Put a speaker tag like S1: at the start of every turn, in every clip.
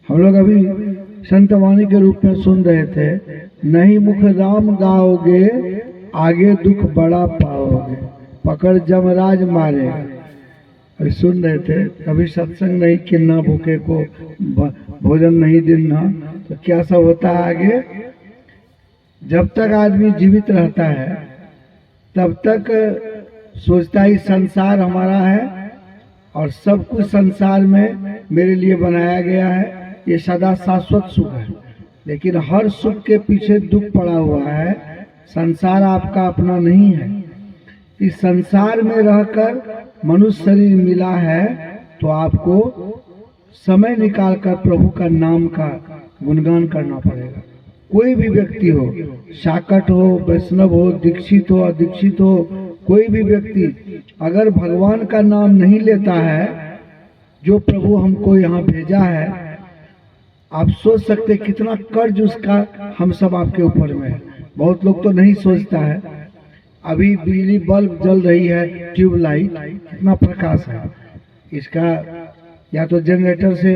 S1: हम लोग अभी संत वाणी के रूप में सुन रहे थे, नहीं मुख राम गाओगे आगे दुख बड़ा पाओगे, पकड़ जमराज मारे। अभी सुन रहे थे, कभी सत्संग नहीं किन्ना, भूखे को भोजन नहीं देना, तो क्या सब होता है आगे। जब तक आदमी जीवित रहता है तब तक सोचता है संसार हमारा है और सब कुछ संसार में मेरे लिए बनाया गया है, ये सदा शाश्वत सुख है। लेकिन हर सुख के पीछे दुख पड़ा हुआ है, संसार आपका अपना नहीं है। इस संसार में रहकर मनुष्य शरीर मिला है तो आपको समय निकालकर प्रभु का नाम का गुणगान करना पड़ेगा। कोई भी व्यक्ति हो, शाकट हो, वैष्णव हो, दीक्षित हो, अदीक्षित हो, कोई भी व्यक्ति अगर भगवान का नाम नहीं लेता है, जो प्रभु हमको यहाँ भेजा है, आप सोच सकते कितना कर्ज उसका हम सब आपके ऊपर में है। बहुत लोग तो नहीं सोचता है। अभी बिजली बल्ब जल रही है, ट्यूबलाइट, कितना प्रकाश है इसका। या तो जनरेटर से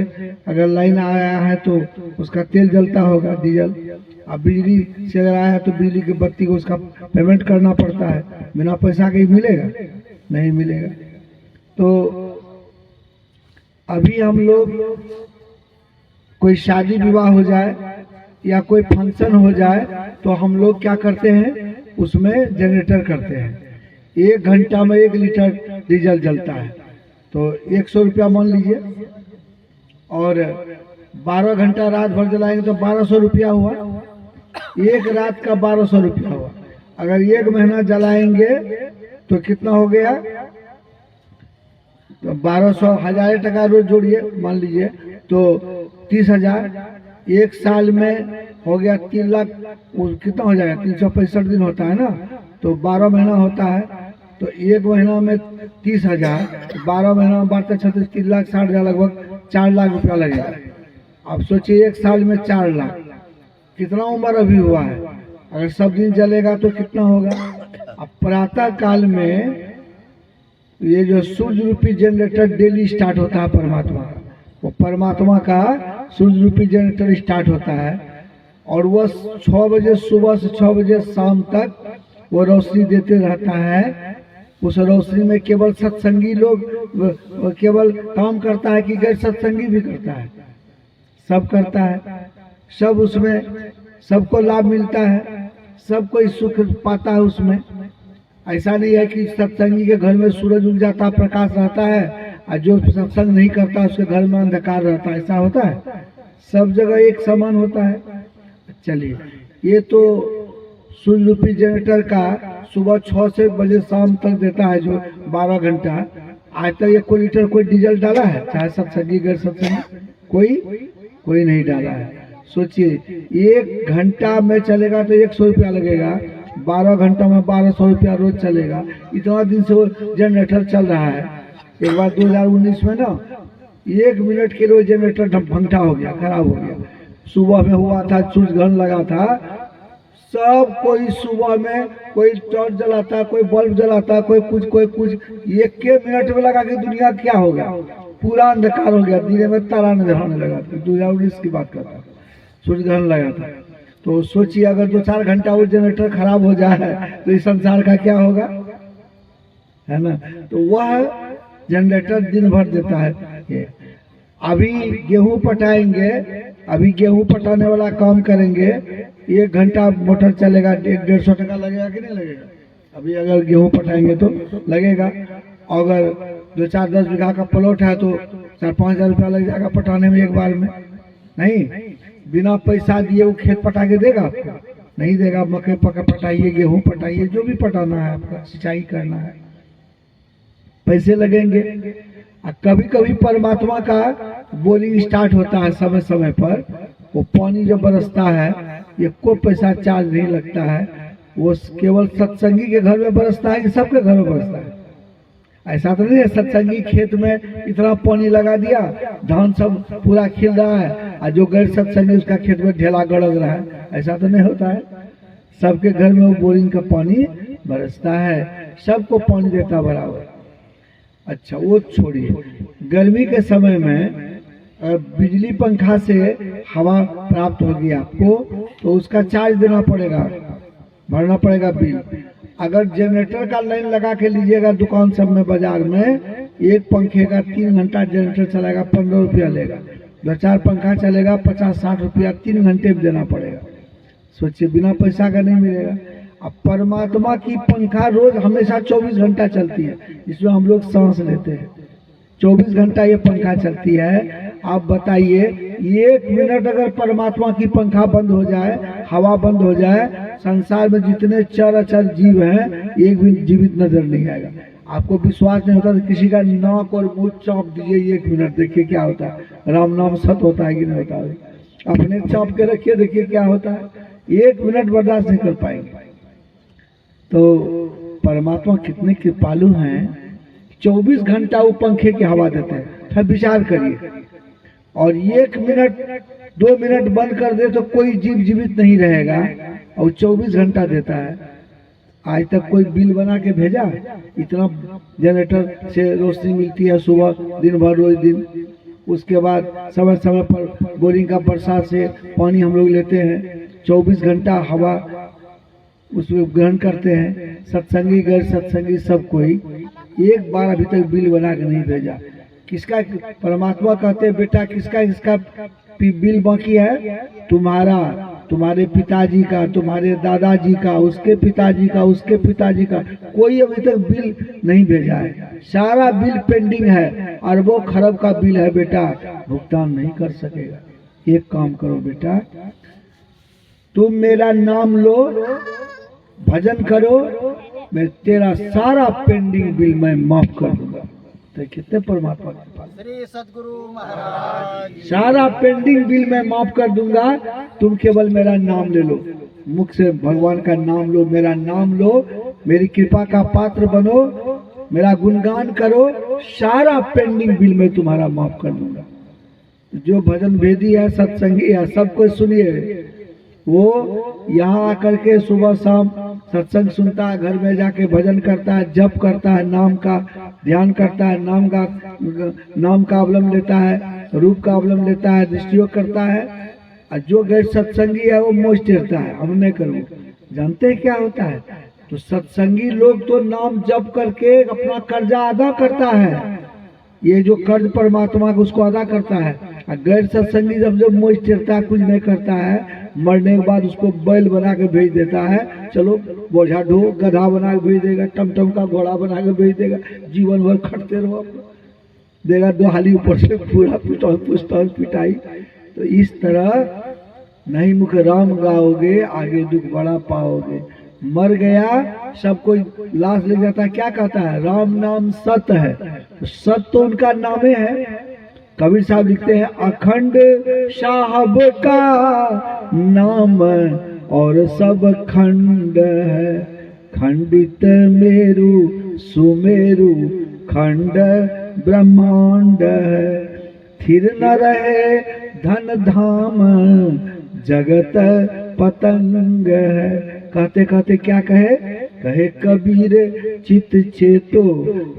S1: अगर लाइन आया है तो उसका तेल जलता होगा, डीजल। अब बिजली से अगर आया है तो बिजली की बत्ती को उसका पेमेंट करना पड़ता है, बिना पैसा के मिलेगा? नहीं मिलेगा। तो अभी हम लोग कोई शादी विवाह हो जाए या कोई फंक्शन हो जाए तो हम लोग क्या करते हैं, उसमें जनरेटर करते हैं। 1 घंटा में 1 लीटर डीजल जलता है, तो 100 रुपया मान लीजिए, और 12 घंटा रात भर जलाएंगे तो 1200 रुपया हुआ। एक रात का 1200 रुपया हुआ। अगर 1 महीना जलाएंगे तो कितना हो गया, तो 1200, 1000 टका रोज जोड़िए, मान लीजिए तो 30,000। 1 साल में हो गया 3 लाख। कितना हो जाएगा, 365 दिन होता है ना, तो 12 महीना होता है, तो 1 महीना में 30,000, 12 महीना में 12 36, 3,60,000, लगभग 4 लाख रुपया लगेगा। अब सोचिए 1 साल में 4 लाख, कितना उम्र अभी हुआ है। अगर सब दिन जलेगा तो कितना होगा। अब प्रातः काल में ये जो सूर्य रूपी जनरेटर डेली स्टार्ट होता है परमात्मा का, वो परमात्मा का सूर्य रूपी जनरेटर स्टार्ट होता है, और वह 6 बजे सुबह से 6 बजे शाम तक वो रोशनी देते रहता है। उस रोशनी में केवल सत्संगी लोग केवल काम करता है कि गैर सत्संगी भी करता है, सब करता है, सब उसमें सबको लाभ मिलता है, सब कोई सुख पाता है उसमें। ऐसा नहीं है कि सत्संगी के घर में सूरज उग जाता, प्रकाश रहता है, और जो सत्संग नहीं करता उसके घर में अंधकार रहता है, ऐसा होता है? सब जगह एक समान होता है। चलिए, ये तो सूर्य रूपी जनरेटर का सुबह 6 से बजे शाम तक देता है, जो 12 घंटा। आज तक 1 लीटर कोई डीजल डाला है, चाहे सत्संगी गैर सत्संगी, कोई नहीं डाला है। सोचिए 1 घंटा में चलेगा तो 100 रुपया लगेगा, 12 घंटा में 1200 रुपया रोज चलेगा। इतना दिन से वो जनरेटर चल रहा है। एक बार 2019 में ना 1 मिनट के लिए जनरेटर भंगटा हो गया, खराब हो गया। सुबह में हुआ था, सूरज ग्रहण लगा था, सब कोई सुबह में कोई टॉर्च जलाता, कोई बल्ब जलाता, कोई कुछ 1 मिनट में लगा कि दुनिया क्या हो गया, पूरा अंधकार हो गया, दिन में तारा नजर आने लगा था। 2019 की बात करता हूँ, सूर्य ग्रहण लगा था। तो सोचिए अगर 2-4 घंटा वो जनरेटर खराब हो जाए तो इस संसार का क्या होगा, है ना। तो वह जनरेटर दिन भर देता है। अभी गेहूं पटाएंगे, अभी गेहूं पटाने वाला काम करेंगे, 1 घंटा मोटर चलेगा, 150 टका लगेगा कि नहीं लगेगा? अभी अगर गेहूं पटाएंगे तो लगेगा। अगर 2-4-10 बीघा का प्लॉट है तो 4-5 हजार रुपया लग जाएगा पटाने में एक बार में। नहीं, बिना पैसा दिए वो खेत पटा के देगा आपको? नहीं देगा। मकई पटाइए, गेहूं पटाइए, जो भी पटाना है आपका, सिंचाई करना है, पैसे लगेंगे। कभी कभी परमात्मा का बोलिंग स्टार्ट होता है समय समय पर, वो पानी जो बरसता है ये कोई पैसा चार्ज नहीं लगता है, वो केवल सत्संगी के घर में बरसता है कि सबके घर में बरसता है? ऐसा तो नहीं है सत्संगी खेत में इतना पानी लगा दिया, धान सब पूरा खिल रहा है, और जो गैर सत्संगी उसका खेत में ढेला गड़क रहा है, ऐसा तो नहीं होता है। सबके घर में वो बोरिंग का पानी बरसता है, सबको पानी देता बराबर। अच्छा वो छोड़िए, गर्मी के समय में बिजली पंखा से हवा प्राप्त होगी आपको, तो उसका चार्ज देना पड़ेगा, भरना पड़ेगा बिल। अगर जनरेटर का लाइन लगा के लीजिएगा दुकान सब में, बाजार में, एक पंखे का 3 घंटा जनरेटर चलेगा, 15 रुपया लेगा। 2-4 पंखा चलेगा, 50-60 रुपया 3 घंटे में देना पड़ेगा। सोचिए, बिना पैसा का नहीं मिलेगा। अब परमात्मा की पंखा रोज हमेशा 24 घंटा चलती है, इसमें हम लोग सांस लेते हैं। 24 घंटा ये पंखा चलती है। आप बताइए, 1 मिनट अगर परमात्मा की पंखा बंद हो जाए, हवा बंद हो जाए, संसार में जितने चर अचर जीव हैं एक भी जीवित नजर नहीं आएगा। आपको विश्वास नहीं होता तो किसी का नाक और मुंह चाप दीजिए 1 मिनट, देखिए क्या होता है। राम नाम सत होता है कि नहीं होता है? अपने चाप के रखिए, देखिए क्या होता है। 1 मिनट बर्दाश्त नहीं कर पाएंगे। तो परमात्मा कितने कृपालु हैं, 24 घंटा वो पंखे की हवा देते हैं। फिर विचार करिए, और 1 मिनट 2 मिनट बंद कर दे तो कोई जीव जीवित नहीं रहेगा, और 24 घंटा देता है। आज तक कोई बिल बना के भेजा? इतना जनरेटर से रोशनी मिलती है सुबह दिन भर रोज दिन। उसके बाद समय समय पर बोरिंग का बरसात से पानी हम लोग लेते हैं। 24 घंटा हवा उसमें ग्रहण करते हैं। सत्संगी गैर सत्संगी सब कोई एक बार अभी तक बिल बना के नहीं भेजा। किसका? परमात्मा कहते हैं, बेटा किसका बिल बाकी है? तुम्हारा, तुम्हारे पिताजी का, तुम्हारे दादाजी का, उसके पिताजी का, उसके पिताजी का। कोई अभी तक बिल नहीं भेजा है, सारा बिल पेंडिंग है। अरबों खरब का बिल है बेटा, भुगतान नहीं कर सकेगा। एक काम करो बेटा, तुम मेरा नाम लो, भजन करो, मैं तेरा सारा पेंडिंग बिल मैं माफ कर दूंगा। तो कितने परमात्मा के पास,
S2: श्री सद्गुरु महाराज,
S1: सारा पेंडिंग बिल मैं माफ कर दूंगा। तुम केवल मेरा नाम ले लो, मुख से भगवान का नाम लो, मेरा नाम लो, मेरी कृपा का पात्र बनो, मेरा गुणगान करो, सारा पेंडिंग बिल मैं तुम्हारा माफ कर दूंगा। जो भजन भेदी है, सत्संगी है, सबको सुनिए। वो यहाँ आकर के सुबह शाम सत्संग सुनता है, घर में जाके भजन करता है, जप करता है, नाम का ध्यान करता है, नाम का अवलंब लेता है, रूप का अवलंब लेता है, दृष्टियोग करता है। और जो गैर सत्संगी है वो मोच टेरता है, हम नहीं करूँ। जानते हैं क्या होता है? तो सत्संगी लोग तो नाम जप करके अपना कर्जा अदा करता है, ये जो कर्ज परमात्मा को उसको अदा करता है। और गैर सत्संगी जब मोच टेरता है, कुछ नहीं करता है, मरने के बाद उसको बैल बना के भेज देता है, चलो बोझा ढो, गधा बना के भेज देगा, टमटम का घोड़ा बना के भेज देगा, जीवन भर खटते रहो, देगा 2 हाली ऊपर से पूरा पुष्टान पिटाई। तो इस तरह नहीं मुख राम गाओगे, आगे दुख बड़ा पाओगे। मर गया, सब कोई लाश ले जाता है, क्या कहता है? राम नाम सत है। तो सत तो उनका नामे है। कबीर साहब लिखते हैं, अखंड साहब का नाम और सब खंड है, खंडित मेरु सुमेरु खंड ब्रह्मांड है, थिर न रहे धन धाम जगत पतंग है। कहते कहते क्या कहे कबीर, चित चेतो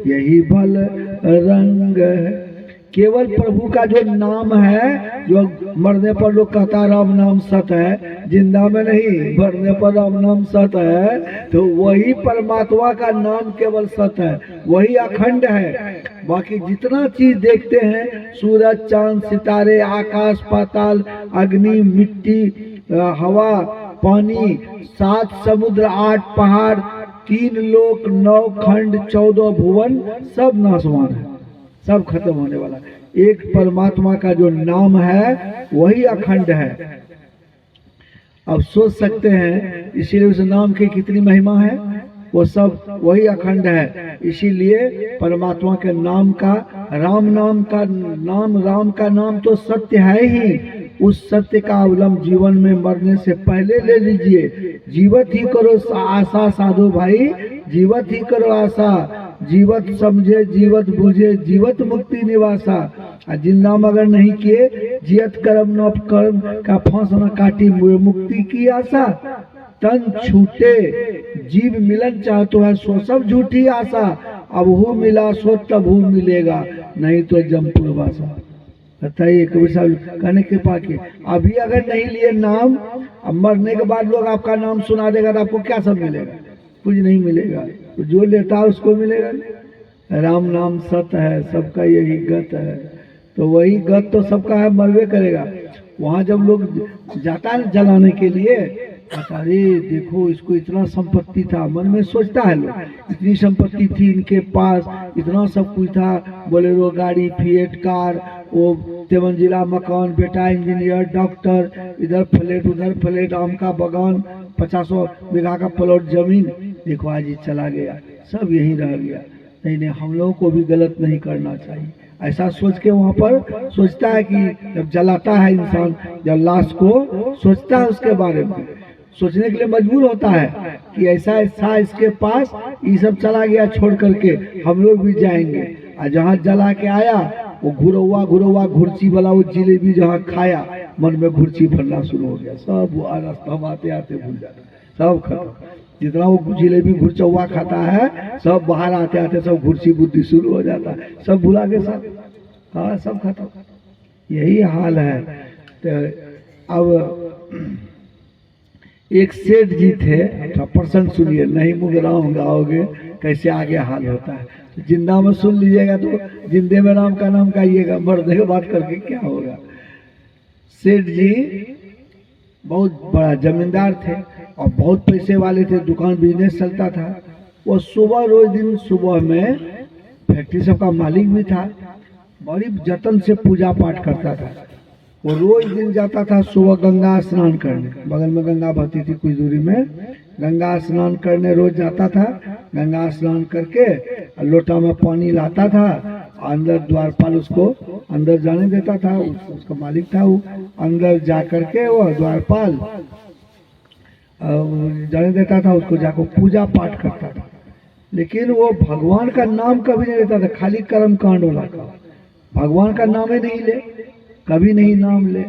S1: यही भल रंग है। केवल प्रभु का जो नाम है, जो मरने पर लोग कहता राम नाम सत है, जिंदा में नहीं, मरने पर राम नाम सत है, तो वही परमात्मा का नाम केवल सत है, वही अखंड है। बाकी जितना चीज देखते हैं, सूरज चांद सितारे, आकाश पाताल, अग्नि मिट्टी, हवा पानी, 7 समुद्र, 8 पहाड़, 3 लोक, 9 खंड, 14 भुवन, सब नाशवान है, सब खत्म होने वाला। एक परमात्मा का जो नाम है वही अखंड है। अब सोच सकते हैं, इसीलिए उस नाम की कितनी महिमा है, वो सब वही अखंड है। इसीलिए परमात्मा के नाम का, राम नाम का नाम, राम का नाम तो सत्य है ही। उस सत्य का अवलंब जीवन में मरने से पहले ले लीजिए। जीवत ही करो आशा साधु भाई, जीवत ही करो आशा, जीवत समझे जीवत बुझे, जीवत मुक्ति निवासा। जिंदा मगर नहीं किए, जियत कर्म न कर्म का फांस न काटी, मुक्ति की आशा। तन छूटे जीव मिलन चाहतो है, सो सब झूठी आशा। अब हु मिला सो तब हु मिलेगा, नहीं तो जमपुर वासा। बताइए कबीर साहब कहने कृपा की। अभी अगर नहीं लिए नाम, अब मरने के बाद लोग आपका नाम सुना देगा तो आपको क्या सब मिलेगा? कुछ नहीं मिलेगा। तो जो लेता है उसको मिलेगा। राम नाम सत है, सबका यही गत है। तो वही गत तो सबका है, मरवे करेगा। वहां जब लोग जाता है जलाने के लिए, अरे देखो इसको इतना संपत्ति था, मन में सोचता है लोग, इतनी संपत्ति थी इनके पास, इतना सब कुछ था, बोलेरो गाड़ी, फिएट कार, वो 3 मंजिला मकान, बेटा इंजीनियर, डॉक्टर, इधर फ्लैट उधर फ्लैट, आम का बागान, 50 बीघा का प्लॉट जमीन। देखो आज ये चला गया, सब यही रह गया। नहीं नहीं, हम लोगों को भी गलत नहीं करना चाहिए। ऐसा सोच के वहाँ पर सोचता है कि जब जलाता है इंसान, जब लाश को सोचता है उसके बारे में, सोचने के लिए मजबूर होता है कि ऐसा ऐसा इसके पास ये सब चला गया छोड़ करके, हम लोग भी जाएंगे। और जहाँ जला के आया वो घुरौआ घुर्ची वाला वो जिलेबी जहाँ खाया, मन में घुर्ची भरना शुरू हो गया। सब वो रास्ता में आते आते भूल जाता, सब खत्म। जितना वो जिलेबी घुरचौआ खाता है, सब बाहर आते आते सब घुर्ची बुद्धि शुरू हो जाता है, सब भुला के सब, हाँ सब खत्म। यही हाल है। तो अब एक सेठ जी थे, अच्छा प्रसंग सुनिए, नहीं मुगराम गाओगे कैसे आगे हाल होता है। तो जिंदा में सुन लीजिएगा तो जिंदे में राम का नाम गाइएगा, मरने के बाद करके क्या होगा। सेठ जी बहुत बड़ा जमींदार थे और बहुत पैसे वाले थे, दुकान बिजनेस चलता था। वो सुबह रोज दिन सुबह में फैक्ट्री सबका मालिक भी था, बड़ी जतन से पूजा पाठ करता था। वो रोज दिन जाता था सुबह गंगा स्नान करने, बगल में गंगा बहती थी कुछ दूरी में, गंगा स्नान करने रोज जाता था। गंगा स्नान करके लोटा में पानी लाता था, अंदर द्वारपाल उसको अंदर जाने देता था, उसका मालिक था वो। अंदर जा करके वो द्वारपाल जाने देता था, उसको जाकर पूजा पाठ करता था। लेकिन वो भगवान का नाम कभी नहीं लेता था, खाली कर्म कांड वाला का, भगवान का नाम ही नहीं ले, कभी नहीं नाम ले।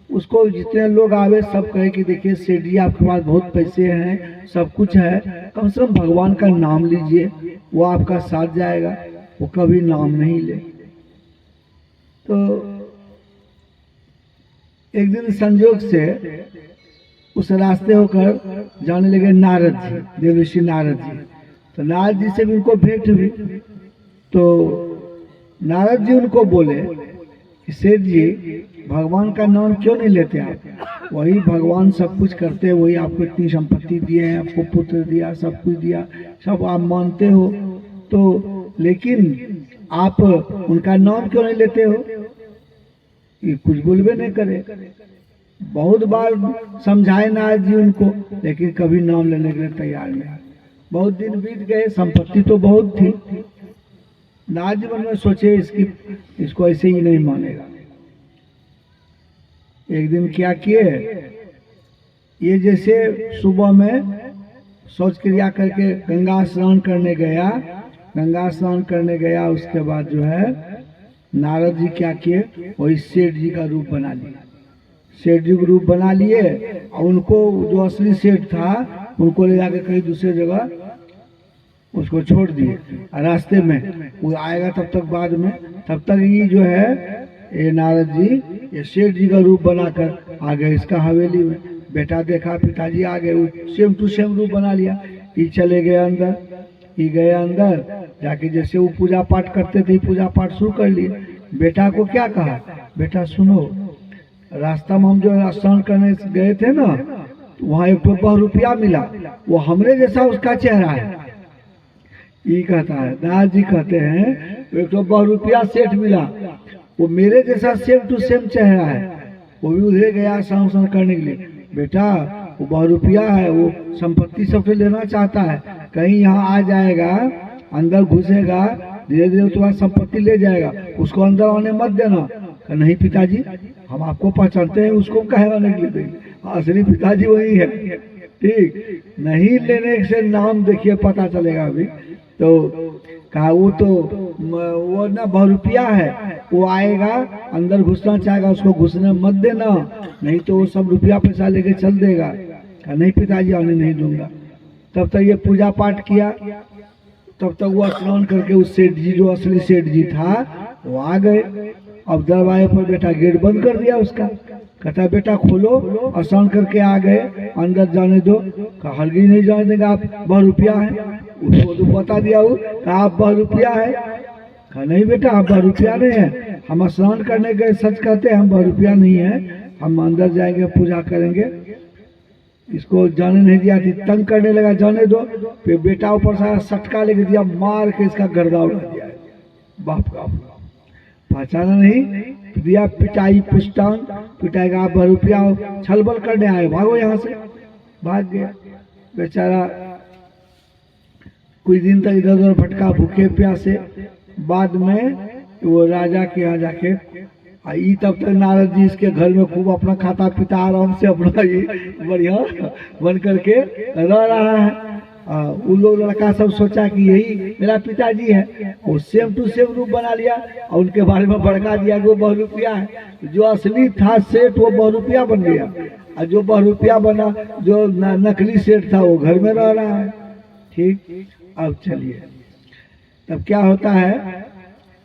S1: उसको जितने लोग आवे सब कहे कि देखिए सेठ जी आपके पास बहुत पैसे हैं, सब कुछ है, कम से कम भगवान का नाम लीजिए, वो आपका साथ जाएगा। वो कभी नाम नहीं ले। तो एक दिन संयोग से उस रास्ते होकर जाने लगे नारद जी, देव ऋषि नारद जी। तो नारद जी से भी उनको भेंट हुई। तो नारद जी उनको बोले कि सेठ जी भगवान का नाम क्यों नहीं लेते आप? वही भगवान सब कुछ करते हैं, वही आपको इतनी संपत्ति दिए हैं, आपको पुत्र दिया, सब कुछ दिया, सब आप मानते हो, तो लेकिन आप उनका नाम क्यों नहीं लेते हो? ये कुछ बोलबे नहीं करे। बहुत बार समझाए नारद जी उनको, लेकिन कभी नाम लेने के लिए तैयार नहीं। बहुत दिन बीत गए, संपत्ति तो बहुत थी। नारद जी मन में सोचे इसको ऐसे ही नहीं मानेगा। एक दिन क्या किए, ये जैसे सुबह में शौच क्रिया करके गंगा स्नान करने गया, गंगा स्नान करने गया, उसके बाद जो है नारद जी क्या किए, वही सेठ जी का रूप बना लिया। सेठ जी का रूप बना लिए और उनको जो असली सेठ था उनको ले जाकर कहीं दूसरे जगह उसको छोड़ दिए। रास्ते में वो आएगा तब तक बाद में, तब तक ये जो है ये नारद जी ये सेठ जी का रूप बनाकर आ गए इसका हवेली में। बेटा देखा पिताजी आ गए, सेम टू सेम रूप बना लिया। ये चले गए अंदर, ये गए अंदर जाके जैसे वो पूजा पाठ करते थे पूजा पाठ शुरू कर लिए। बेटा को क्या कहा, बेटा सुनो, रास्ता में हम जो स्नान करने गए थे ना, वहाँ एक बहुत रुपया मिला, वो हमरे जैसा उसका चेहरा है। ये कहता है, नारद जी कहते हैं एक तो बहुत रुपया सेठ मिला, वो मेरे जैसा सेम टू सेम चेहरा है। वो भी उधर गया स्नान करने के लिए। बेटा वो बहुत रुपया है, वो संपत्ति सबसे लेना चाहता है, कहीं यहाँ आ जाएगा, अंदर घुसेगा, धीरे धीरे तुम्हारी संपत्ति ले जाएगा, उसको अंदर आने मत देना। नहीं पिताजी हम आपको पहचानते हैं, उसको कहे आने के लिए देंगे, असली पिताजी वही है। ठीक नहीं लेने से नाम देखिए पता चलेगा। अभी तो कहा वो ना बहुत रुपया है, वो आएगा अंदर घुसना चाहेगा, उसको घुसने मत देना, नहीं तो वो सब रुपया पैसा लेके चल देगा। कहा नहीं पिताजी आने नहीं दूंगा। तब तक ये पूजा पाठ किया, तब तक वो स्नान करके उस सेठ जी जो असली सेठ जी था वो आ गए। अब दरवाजे पर बेटा गेट बंद कर दिया उसका। कहता बेटा खोलो, स्नान करके आ गए, अंदर जाने दो। कहा हरगिज नहीं जाने देगा, आप बहुरूपिया है। उसको तो बता दिया वो, कहा आप बहुरूपिया है। कहा नहीं बेटा आप बहुरूपिया नहीं है, हम स्नान करने गए, सच कहते हैं हम बहुरूपिया नहीं है, हम अंदर जाएंगे पूजा करेंगे। इसको जाने नहीं दिया, थी तंग करने लगा, जाने दो। फिर बेटा ऊपर सारा सटका लेके दिया, मार के इसका गर्दा उड़ा दिया। बाप का पहचाना नहीं दिया, पिटाई पुष्टांग पिटाएगा, आप बहुरूपिया हो, छलबल करने आए, भागो यहाँ से। भाग गया बेचारा। कुछ दिन तक इधर उधर भटका भूखे प्यासे। बाद में वो राजा के यहाँ जाके आई, तब तक नारद जी इसके घर में खूब अपना खाता पीता आराम से अपना ये बढ़िया बन करके रह रहा है। उन लोग लड़का सब सोचा कि यही मेरा पिताजी है, वो सेम टू सेम रूप बना लिया और उनके बारे में भड़का दिया कि वो बहुरूपिया है। जो असली था सेठ वो बहुरूपिया बन गया, और जो बहुरूपिया बना, जो नकली सेठ था वो घर में रह रहा है। ठीक, अब चलिए तब क्या होता है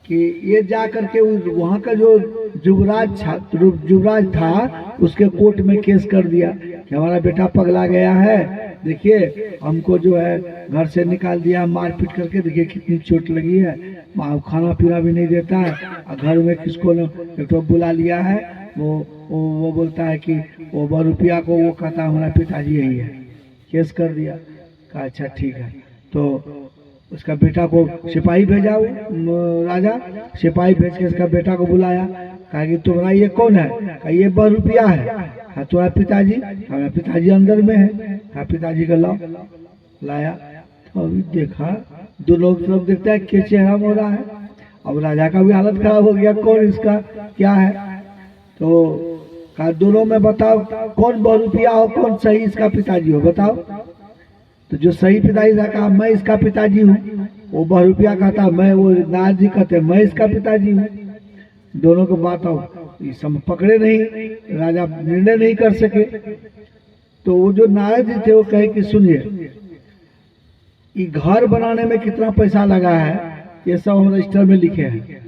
S1: कि ये जा करके वहाँ का जो युवराज था उसके कोर्ट में केस कर दिया कि हमारा बेटा पगला गया है, देखिए हमको जो है घर से निकाल दिया मारपीट करके, देखिए कितनी चोट लगी है, खाना पीना भी नहीं देता है, और घर में किसको एक तो बुला लिया है, वो बोलता है कि वो बहुरूपिया को वो कहता हमारा पिताजी यही है। केस कर दिया। कहा अच्छा ठीक है, तो उसका बेटा को सिपाही भेजा, राजा सिपाही भेज के उसका बेटा को बुलाया। कहा कि तुम्हारा ये कौन है? कहा ये बहुरूपिया है। कहा तुम्हारा पिताजी? हमारा पिताजी अंदर में है। कहा पिताजी का लाओ। लाया तो अभी देखा, दोनों तरफ देखता है के चेहरा हो रहा है। अब राजा का भी हालत खराब हो गया, कौन इसका क्या है? तो कहा दोनों में बताओ कौन बहुरूपिया हो, कौन सही इसका पिताजी हो, बताओ। तो जो सही पिताजी था कहा मैं इसका पिताजी हूँ, वो बहुरूपिया कहता मैं, वो नारद जी कहते मैं इसका पिताजी हूँ। दोनों को बात ये सब पकड़े नहीं, राजा निर्णय नहीं कर सके। तो वो जो नारद जी थे वो कहे कि सुनिए, ये घर बनाने में कितना पैसा लगा है ये सब हम रजिस्टर में लिखे हैं,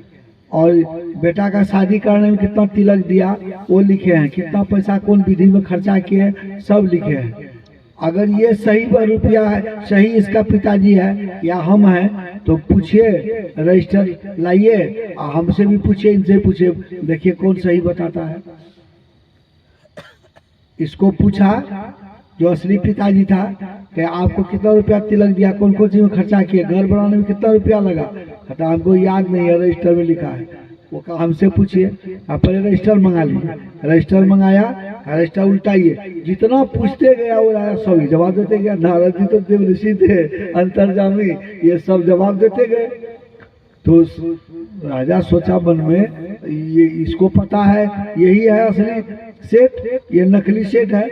S1: और बेटा का शादी करने में कितना तिलक दिया वो लिखे हैं, कितना पैसा कौन विधि में खर्चा किए सब लिखे हैं। अगर ये सही बहुरूपिया है, सही इसका पिताजी है या हम हैं, तो पूछिए, रजिस्टर लाइए, हमसे भी पूछिए, इनसे पूछिए, देखिए कौन सही बताता है। इसको पूछा जो असली पिताजी था कि आपको कितना रुपया तिलक दिया, कौन कौन चीज में खर्चा किए, घर बनाने में कितना रुपया लगा? कहता हमको याद नहीं है, रजिस्टर में लिखा है। वो कहा हमसे पूछिए। आप पहले रजिस्टर मंगा लीजिए। रजिस्टर मंगाया, रजिस्टर उल्टाइए, जितना पूछते गया वो राजा सभी जवाब देते गया। नारद जी तो देवऋषि थे, अंतर्जामी, ये सब जवाब देते गए। तो राजा सोचा मन में, ये इसको पता है यही है असली सेठ, ये नकली सेठ है।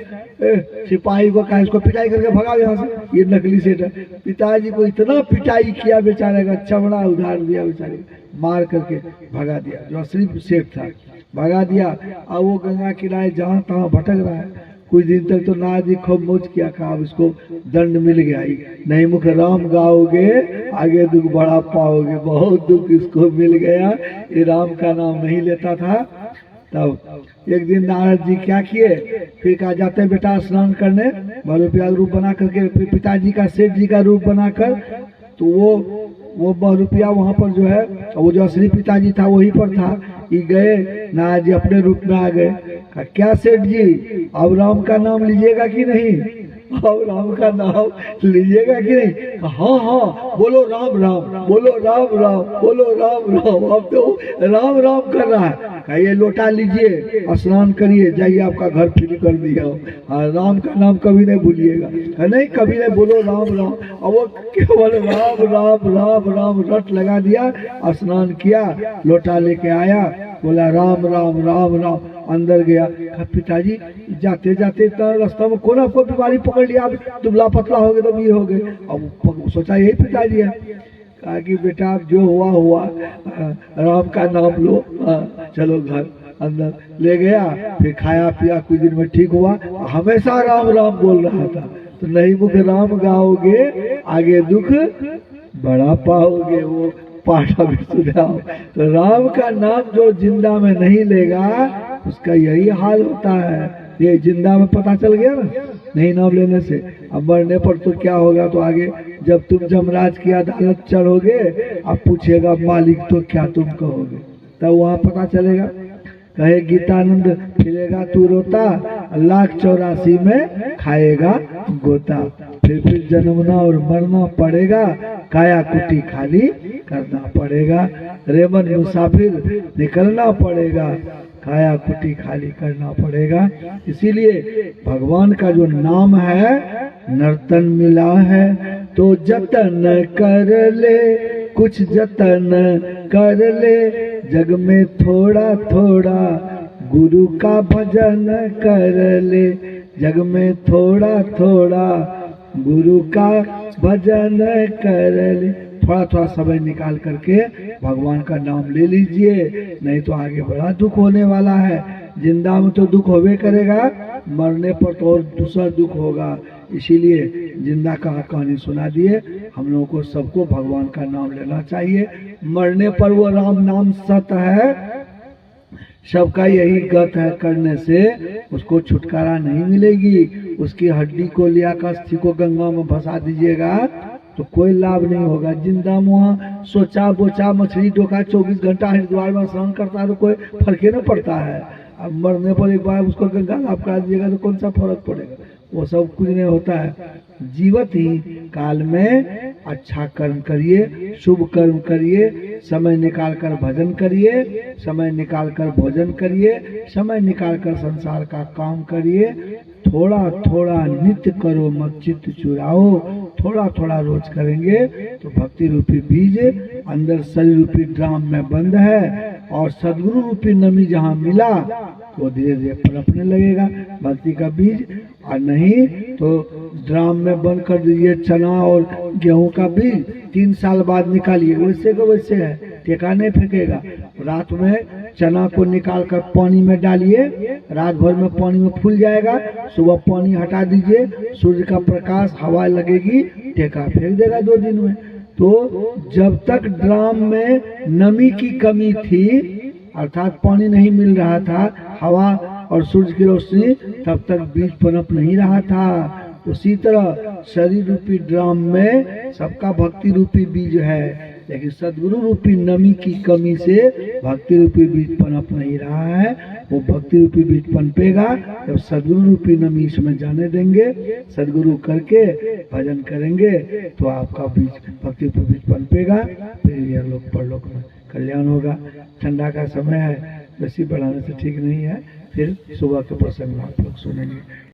S1: सिपाही को कहा इसको पिटाई करके भगाओ यहाँ से, ये नकली सेठ है। पिताजी को इतना पिटाई किया, बेचारे का चमड़ा उधार दिया, बेचारे मार करके भगा दिया। जो असली सेठ था भगा दिया। अब वो गंगा किनारे जहाँ तहाँ भटक रहा है। कुछ दिन तक तो नारद जी खूब मौज किया, कहा अब इसको दंड मिल गया, नहीं मुख राम गाओगे आगे दुख बड़ा पाओगे। बहुत दुख इसको मिल गया, ये राम का नाम नहीं लेता था। तब एक दिन नारद जी क्या किए, फिर कहा जाते बेटा स्नान करने, बहुरूपिया रूप बना करके, पिताजी का सेठ जी का रूप बनाकर। तो वो बहुरूपिया वहाँ पर जो है, वो जो असली पिताजी था वहीं पर था। ये गए, नारद जी अपने रूप में आ गए। कहा क्या सेठ जी, अब राम का नाम लीजिएगा कि नहीं? अब राम का नाम लीजिएगा कि नहीं? हाँ हाँ, बोलो राम राम, बोलो राम राम, बोलो राम राम। अब तो राम राम कर रहा है। कहा ये लोटा लीजिए, स्नान करिए, जाइए आपका घर फ्री कर दिया। हाँ, राम का नाम कभी नहीं भूलिएगा। नहीं कभी नहीं, बोलो राम राम। अब वो केवल राम राम राम राम रट लगा दिया, स्नान किया, लोटा लेके आया, बोला राम राम राम राम, अंदर गया। पिताजी जाते जाते रास्ता में कौन आपको बीमारी पकड़ लिया, आप दुबला पतला हो गए, तो ये हो गए। अब सोचा यही पिताजी है। कहा कि बेटा जो हुआ हुआ, राम का नाम लो, चलो घर। अंदर ले गया, फिर खाया पिया, कुछ दिन में ठीक हुआ। हमेशा राम राम बोल रहा था। तो नहीं मुख राम गाओगे आगे दुख बड़ा पाओगे। वो पाठ अभी सुनाओ। तो राम का नाम जो जिंदा में नहीं लेगा उसका यही हाल होता है। ये जिंदा में पता चल गया ना, नहीं नाम लेने से। अब मरने पर तो क्या होगा, तो आगे जब तुम जमराज की अदालत चढ़ोगे, अब पूछेगा मालिक तो क्या तुम कहोगे, तब वहां पता चलेगा। कहे गीतानंद फिरेगा तू रोता, 1,84,00,000 में खाएगा गोता। फिर जन्मना और मरना पड़ेगा, काया कुटी खाली करना पड़ेगा। रेमन मुसाफिर निकलना पड़ेगा, काया कुटी खाली करना पड़ेगा। इसीलिए भगवान का जो नाम है, नर्तन मिला है तो जतन कर ले, कुछ जतन कर ले, जग में थोड़ा थोड़ा गुरु का भजन कर ले, जग में थोड़ा थोड़ा गुरु का भजन कर ले। थोड़ा थोड़ा समय निकाल करके भगवान का नाम ले लीजिए, नहीं तो आगे बड़ा दुख होने वाला है। जिंदा में तो दुख होवे करेगा, मरने पर तो और दूसरा दुख होगा। इसीलिए जिंदा का कहानी सुना दिए। हम लोगों को सबको भगवान का नाम लेना चाहिए। मरने पर वो राम नाम सत है, सबका यही गत है, करने से उसको छुटकारा नहीं मिलेगी। उसकी हड्डी को लिया कर अस्थि को गंगा में भसा दीजिएगा तो कोई लाभ नहीं होगा। जिंदा मुआ सोचा बोचा मछली डोका 24 घंटा हरिद्वार में स्नान करता है तो कोई फर्क न पड़ता है। अब मरने पर एक बार उसको गंगा लाभ करा दीजिएगा तो कौन सा फर्क पड़ेगा, वो सब कुछ नहीं होता है। जीवत ही काल में अच्छा कर्म करिए, शुभ कर्म करिए, समय निकाल कर भजन करिए, समय निकाल कर भोजन करिए, समय निकाल कर संसार का काम करिए। थोड़ा थोड़ा नित्य करो मत चित्त चुराओ, थोड़ा थोड़ा रोज करेंगे तो भक्ति रूपी बीज अंदर शरीर रूपी ड्राम में बंद है, और सदगुरु रूपी नमी जहाँ मिला तो धीरे धीरे पनपने लगेगा भक्ति का बीज। और नहीं तो ड्राम में बंद कर दीजिए चना और गेहूं का बीज, 3 साल बाद निकालिए, वैसे का वैसे है, टेका नहीं फेंकेगा। रात में चना को निकाल कर पानी में डालिए, रात भर में पानी में फूल जाएगा, सुबह पानी हटा दीजिए, सूर्य का प्रकाश हवा लगेगी, टेका फेंक देगा 2 दिन में। तो जब तक ड्राम में नमी की कमी थी, अर्थात पानी नहीं मिल रहा था, हवा और सूर्य की रोशनी, तब तक बीज पनप नहीं रहा था। उसी तरह शरीर रूपी ड्राम में सबका भक्ति रूपी बीज है, लेकिन सदगुरु रूपी नमी की कमी से भक्ति रूपी बीज पनप नहीं रहा है। वो भक्ति रूपी बीज पनपेगा जब सदगुरु रूपी नमी इसमें जाने देंगे, सदगुरु करके भजन करेंगे तो आपका बीज भक्ति रूपी बीज पनपेगा, फिर यह लोक परलोक में कल्याण होगा। ठंडा का समय है, वैसे बढ़ाने से ठीक नहीं है। फिर सुबह के प्रसंग आप लोग सुनेंगे।